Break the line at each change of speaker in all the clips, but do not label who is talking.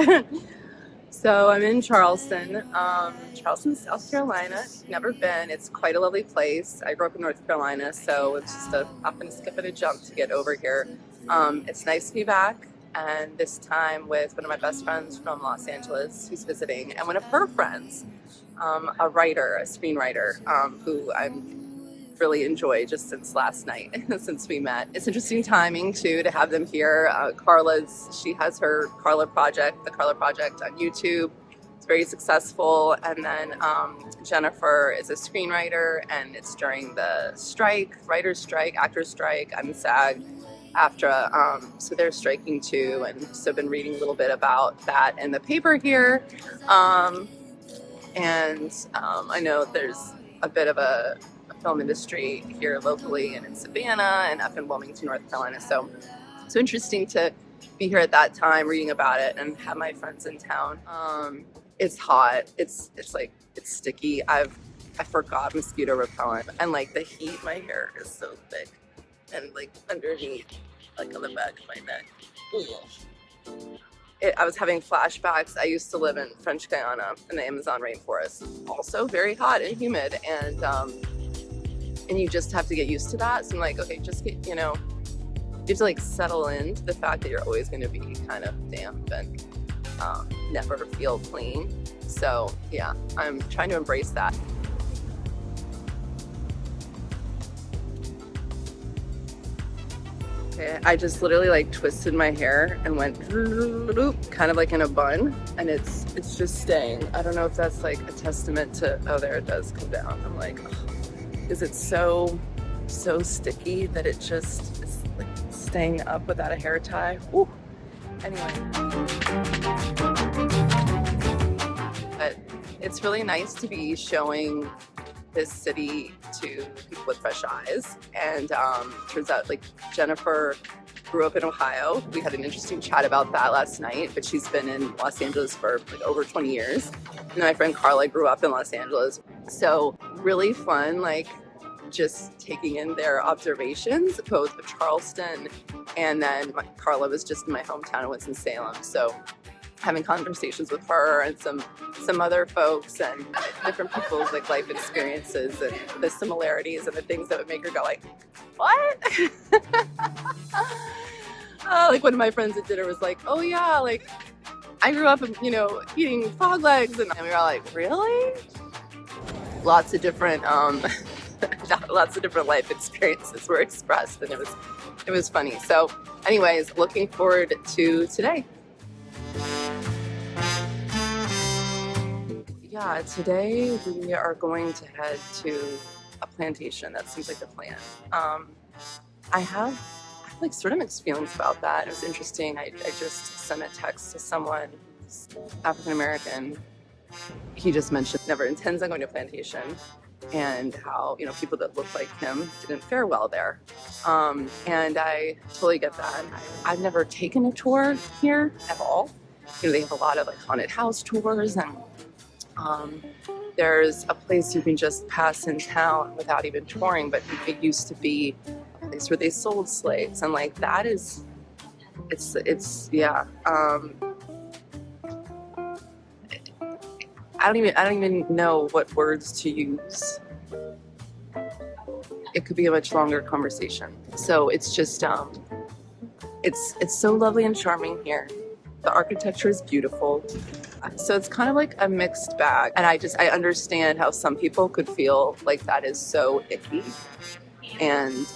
here. So I'm in Charleston, Charleston, South Carolina. Never been. It's quite a lovely place. I grew up in North Carolina, so it's just a hop and a skip and a jump to get over here. It's nice to be back, and this time with one of my best friends from Los Angeles who's visiting, and one of her friends, a writer, a screenwriter, who I'm really enjoyed just since last night, since we met. It's interesting timing too to have them here. She has her Carla Project, the Carla Project on YouTube. It's very successful. And then Jennifer is a screenwriter, and it's during the strike, writer's strike, actor's strike. I'm SAG, AFTRA, so they're striking too. And so I've been reading a little bit about that in the paper here. I know there's a bit of a film industry here locally and in Savannah and up in Wilmington, North Carolina. So it's interesting to be here at that time reading about it and have my friends in town. It's hot. It's sticky. I forgot mosquito repellent, and like the heat, my hair is so thick and like underneath, like on the back of my neck. I was having flashbacks. I used to live in French Guiana in the Amazon rainforest, also very hot and humid, and you just have to get used to that. So I'm like, okay, just get, you have to like settle into the fact that you're always going to be kind of damp and never feel clean. So yeah, I'm trying to embrace that. Okay, I just literally like twisted my hair and went kind of like in a bun, and it's just staying. I don't know if that's like a testament to, oh, there it does come down. I'm like, oh, is it so sticky that it just is like staying up without a hair tie? Ooh. Anyway, but it's really nice to be showing this city to people with fresh eyes. And turns out like Jennifer grew up in Ohio. We had an interesting chat about that last night, but she's been in Los Angeles for like over 20 years. And my friend Carla grew up in Los Angeles. So really fun, like just taking in their observations, both of Charleston, and then Carla was just in my hometown and was in Salem. So having conversations with her and some other folks and different people's like life experiences and the similarities and the things that would make her go like, what? Like one of my friends at dinner was like, oh yeah, like I grew up, eating frog legs, and we were all like, really? Lots of different life experiences were expressed, and it was funny. So anyways, looking forward to today. Yeah, today we are going to head to a plantation. That seems like the plan. I have like sort of mixed feelings about that. It was interesting. I just sent a text to someone who's African American. He just mentioned never intends on going to a plantation, and how people that look like him didn't fare well there. And I totally get that. I've never taken a tour here at all. They have a lot of like haunted house tours, and there's a place you can just pass in town without even touring, but it used to be a place where they sold slaves, and like that is, yeah. I don't even know what words to use. It could be a much longer conversation. So it's just, it's so lovely and charming here. The architecture is beautiful. So it's kind of like a mixed bag. And I understand how some people could feel like that is so icky and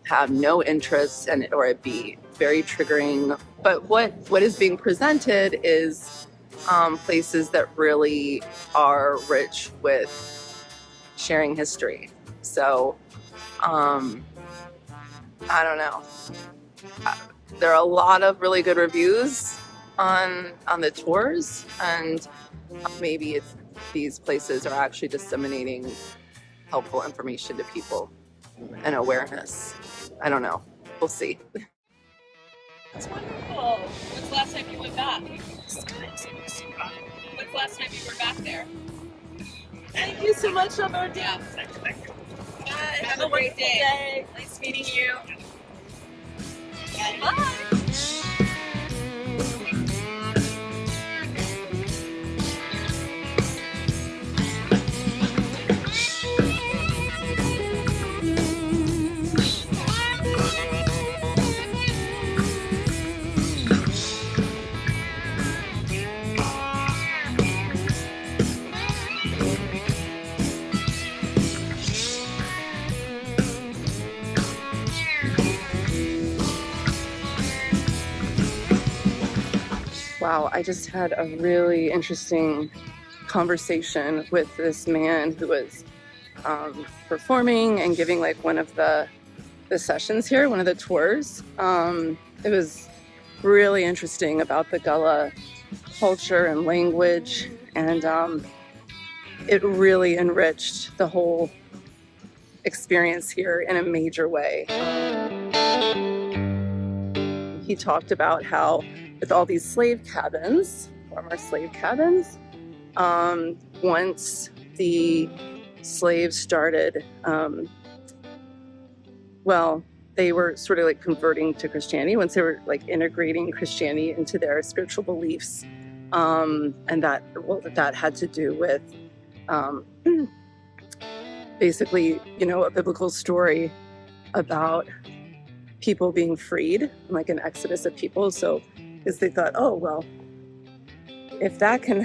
have no interest in it, or it be very triggering. But what is being presented is places that really are rich with sharing history. So I don't know. There are a lot of really good reviews on the tours, and maybe it's these places are actually disseminating helpful information to people and awareness. I don't know. We'll see.
That's wonderful. When's the last time you went back? When's the last time you were back there?
Thank you so much, Alberta.
Yeah.
Thank you.
Have a great day. Nice meeting you. Bye.
Wow, I just had a really interesting conversation with this man who was performing and giving like one of the sessions here, one of the tours. It was really interesting about the Gullah culture and language, and it really enriched the whole experience here in a major way. He talked about how with all these slave cabins, former slave cabins, once the slaves started, they were sort of like converting to Christianity, once they were like integrating Christianity into their spiritual beliefs, and that had to do with basically, a biblical story about people being freed, like an exodus of people. So, because they thought, oh well, if that could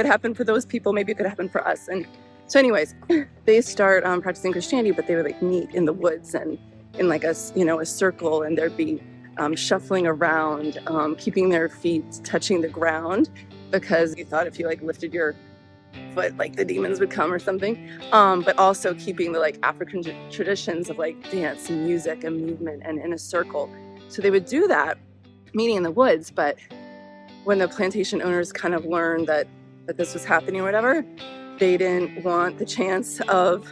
happen for those people, maybe it could happen for us. And so, anyways, they start practicing Christianity, but they would like meet in the woods and in like a circle, and there'd be shuffling around, keeping their feet touching the ground, because you thought if you like lifted your foot, like the demons would come or something. But also keeping the like African traditions of like dance and music and movement and in a circle. So they would do that, meeting in the woods. But when the plantation owners kind of learned that this was happening or whatever, they didn't want the chance of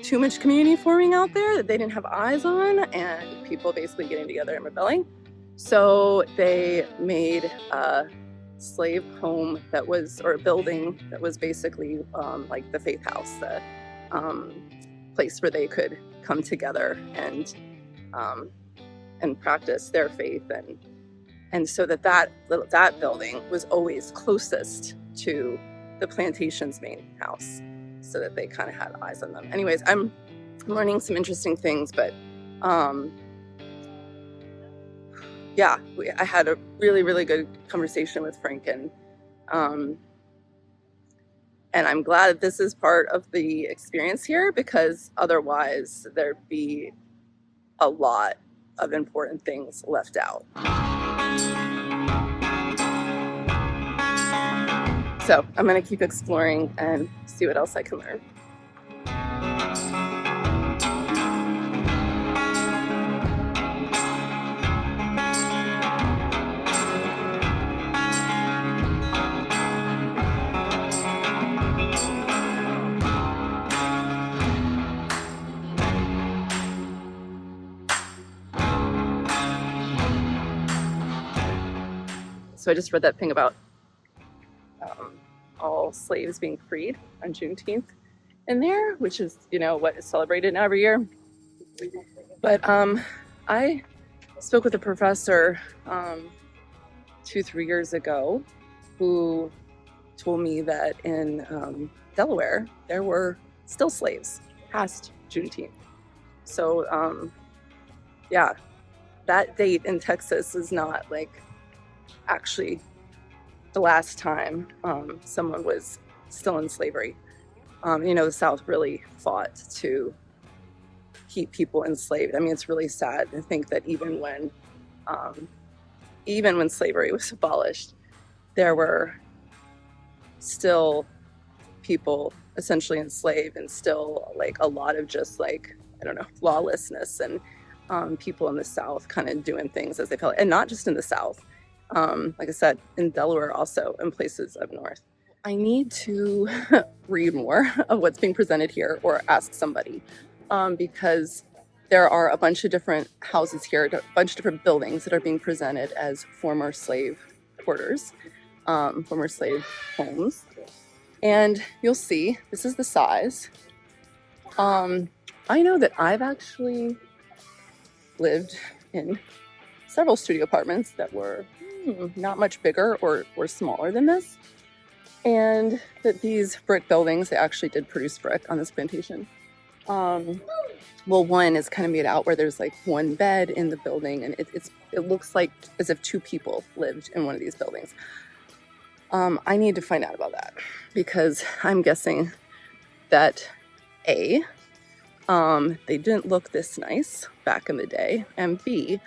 too much community forming out there that they didn't have eyes on, and people basically getting together and rebelling. So they made a slave home or a building that was basically like the faith house, the place where they could come together and practice their faith, and so that building was always closest to the plantation's main house, so that they kind of had eyes on them. Anyways, I'm learning some interesting things, but I had a really, really good conversation with Frank, and I'm glad that this is part of the experience here, because otherwise there'd be a lot of important things left out. So I'm going to keep exploring and see what else I can learn. So I just read that thing about all slaves being freed on Juneteenth in there, which is, what is celebrated now every year. But I spoke with a professor 2-3 years ago who told me that in Delaware there were still slaves past Juneteenth. So that date in Texas is not like actually the last time someone was still in slavery. The South really fought to keep people enslaved. I mean, it's really sad to think that even when slavery was abolished, there were still people essentially enslaved, and still like a lot of just like, lawlessness, and people in the South kind of doing things as they felt, and not just in the South. Like I said, in Delaware also, and places up north. I need to read more of what's being presented here, or ask somebody, because there are a bunch of different houses here, a bunch of different buildings that are being presented as former slave quarters, former slave homes. And you'll see, this is the size. I know that I've actually lived in several studio apartments that were not much bigger or smaller than this. And that these brick buildings, they actually did produce brick on this plantation. One is kind of made out where there's like one bed in the building, and it looks like as if two people lived in one of these buildings. I need to find out about that, because I'm guessing that A, they didn't look this nice back in the day, and B,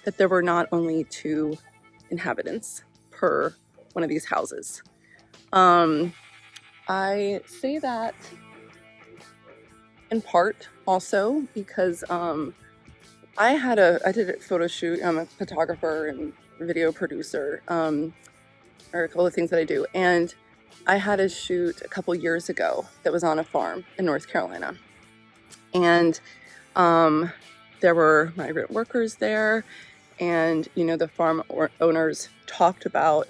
that there were not only two inhabitants per one of these houses. I say that in part also because I did a photo shoot. I'm a photographer and video producer, or a couple of things that I do. And I had a shoot a couple years ago that was on a farm in North Carolina. And there were migrant workers there. And, you know, the farm owners talked about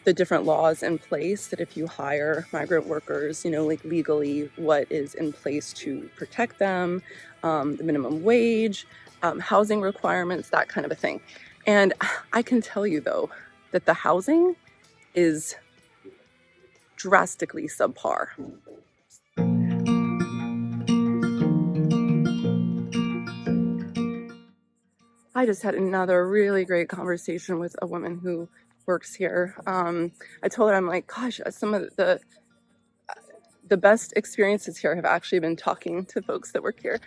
the different laws in place, that if you hire migrant workers, you know, like legally, what is in place to protect them, the minimum wage, housing requirements, that kind of a thing. And I can tell you, though, that the housing is drastically subpar. I just had another really great conversation with a woman who works here. I told her, I'm like, gosh, some of the best experiences here have actually been talking to folks that work here.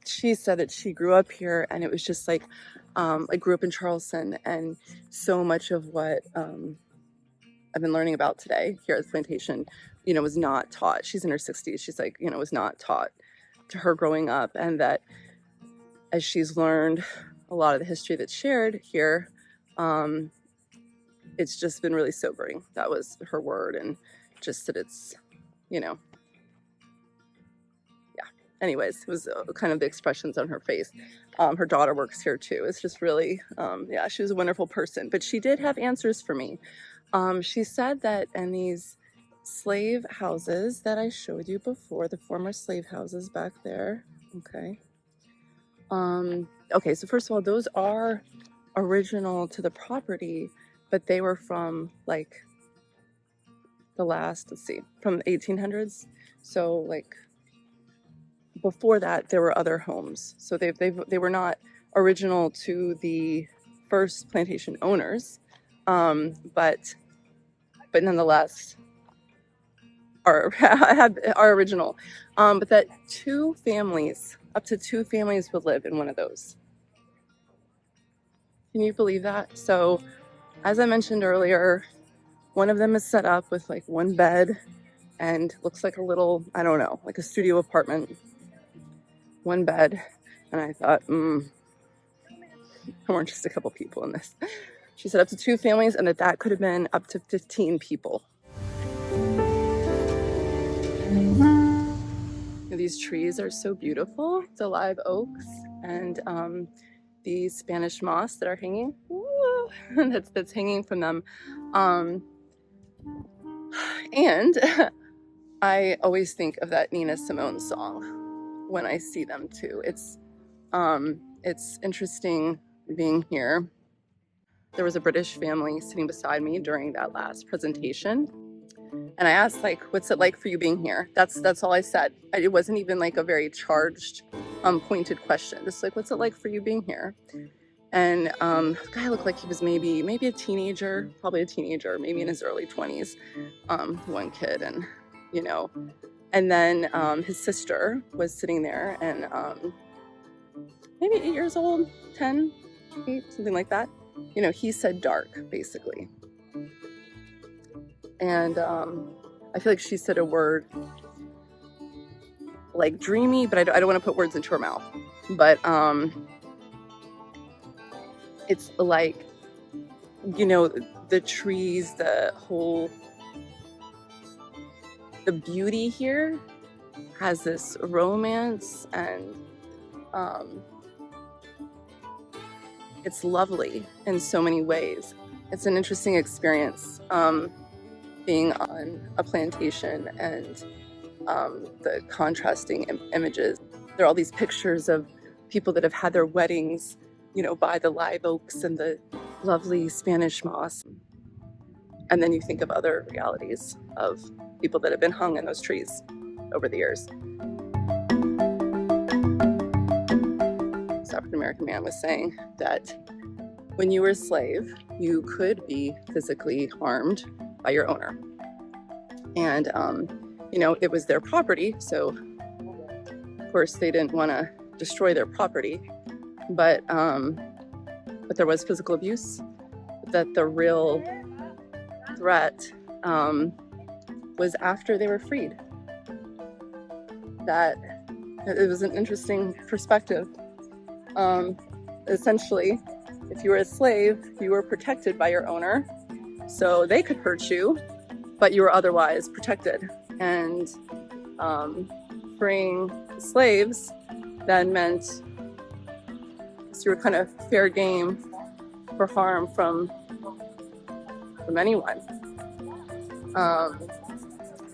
She said that she grew up here, and it was just like, I grew up in Charleston, and so much of what I've been learning about today here at the plantation, you know, was not taught. She's in her 60s. She's like, you know, was not taught to her growing up, and that as she's learned a lot of the history that's shared here, it's just been really sobering. That was her word, and just that it's, you know, yeah. Anyways, it was kind of the expressions on her face. Her daughter works here too. It's just really, yeah, she was a wonderful person. But she did have answers for me. She said that in these slave houses that I showed you before, the former slave houses back there, okay. Okay, so first of all, those are original to the property, but they were from like the last, let's see, from the 1800s. So like before that, there were other homes. So they were not original to the first plantation owners, but nonetheless are original. But that up to two families would live in one of those. Can you believe that? So, as I mentioned earlier, one of them is set up with like one bed and looks like a little, I don't know, like a studio apartment. One bed. And I thought, there weren't just a couple people in this. She said up to two families, and that could have been up to 15 people. These trees are so beautiful, the live oaks and the Spanish moss that are hanging. Woo, that's hanging from them. And I always think of that Nina Simone song when I see them too. It's interesting being here. There was a British family sitting beside me during that last presentation. And I asked, like, what's it like for you being here? That's all I said. It wasn't even like a very charged, pointed question. Just like, what's it like for you being here? And the guy looked like he was maybe a teenager, probably a teenager, maybe in his early 20s. One kid, and you know. And then his sister was sitting there, and maybe 8 years old, 10, 8, something like that. You know, he said dark, basically. And I feel like she said a word like dreamy, but I don't want to put words into her mouth. But it's like, you know, the trees, the beauty here has this romance, and it's lovely in so many ways. It's an interesting experience. Being on a plantation, and the contrasting images. There are all these pictures of people that have had their weddings, you know, by the live oaks and the lovely Spanish moss. And then you think of other realities of people that have been hung in those trees over the years. This African-American man was saying that when you were a slave, you could be physically harmed by your owner. And, you know, it was their property, so of course they didn't want to destroy their property, but there was physical abuse, that the real threat was after they were freed. That it was an interesting perspective. Essentially, if you were a slave, you were protected by your owner, so they could hurt you, but you were otherwise protected. And freeing slaves then meant you were kind of fair game for harm from anyone.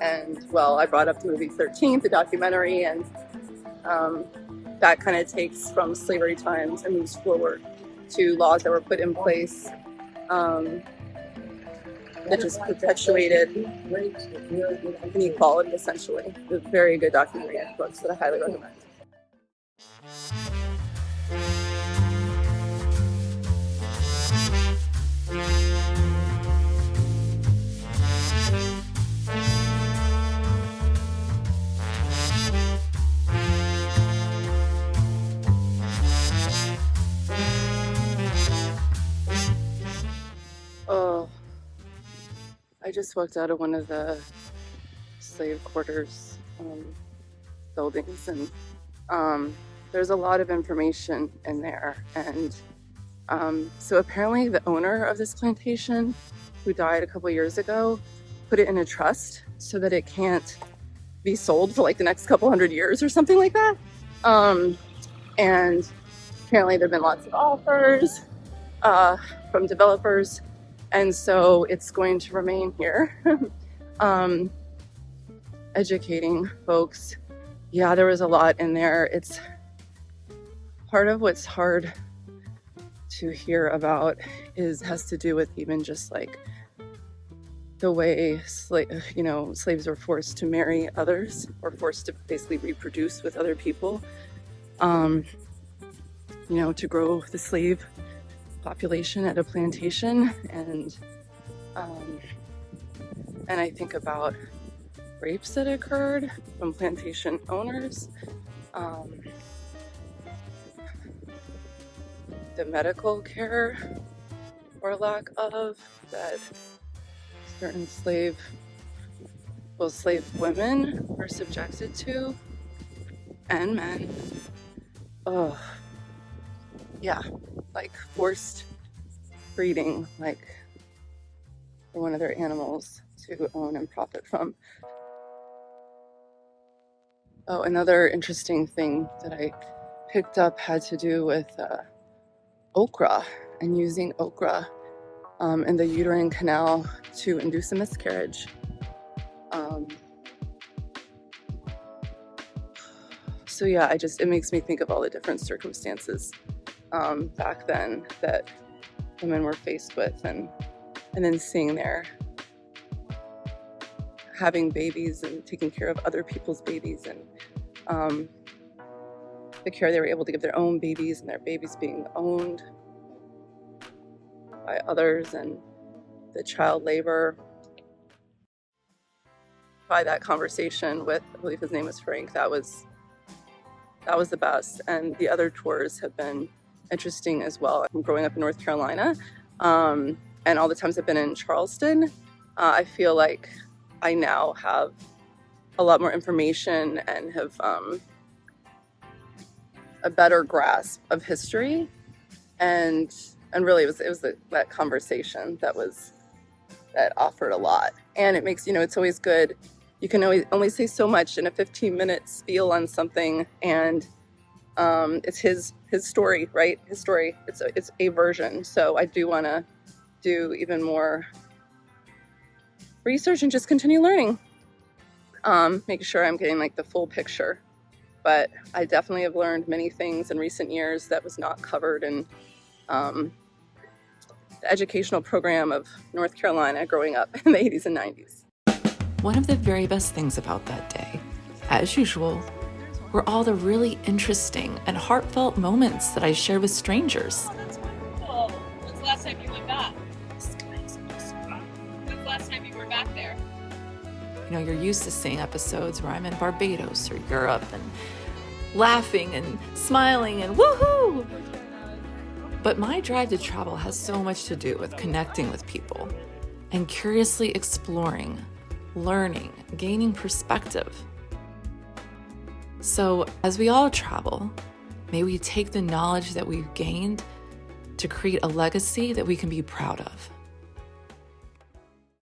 And well, I brought up the movie 13, the documentary, and that kind of takes from slavery times and moves forward to laws that were put in place that just perpetuated inequality, essentially. A very good documentary and books that I highly recommend. Oh, I just walked out of one of the slave quarters buildings, and there's a lot of information in there. And so apparently the owner of this plantation, who died a couple years ago, put it in a trust so that it can't be sold for like the next couple hundred years or something like that. And apparently there have been lots of offers from developers. And so it's going to remain here, educating folks. Yeah, there was a lot in there. It's part of what's hard to hear about has to do with even just like the way slaves were forced to marry others, or forced to basically reproduce with other people, to grow the slave population at a plantation. And I think about rapes that occurred from plantation owners, the medical care or lack of that certain slave women were subjected to, and men. Oh, yeah, like forced breeding, like for one of their animals to own and profit from. Oh, another interesting thing that I picked up had to do with okra, and using okra in the uterine canal to induce a miscarriage. So yeah, it makes me think of all the different circumstances back then that women were faced with, and then seeing their having babies and taking care of other people's babies, and the care they were able to give their own babies, and their babies being owned by others, and the child labor. By that conversation with, I believe his name was Frank, that was the best. And the other tours have been interesting as well. I'm growing up in North Carolina, and all the times I've been in Charleston, I feel like I now have a lot more information and have a better grasp of history, and really it was that conversation that offered a lot. And it makes, it's always good. You can only say so much in a 15-minute spiel on something, and it's his story, right? His story. It's a version. So I do want to do even more research and just continue learning, making sure I'm getting like the full picture. But I definitely have learned many things in recent years that was not covered in the educational program of North Carolina growing up in the 80s and 90s.
One of the very best things about that day, as usual, were all the really interesting and heartfelt moments that I shared with strangers.
Oh, that's wonderful. When's the last time you went back? When's the last time you were back there?
You're used to seeing episodes where I'm in Barbados or Europe and laughing and smiling and woohoo! But my drive to travel has so much to do with connecting with people and curiously exploring, learning, gaining perspective. So as we all travel, may we take the knowledge that we've gained to create a legacy that we can be proud of.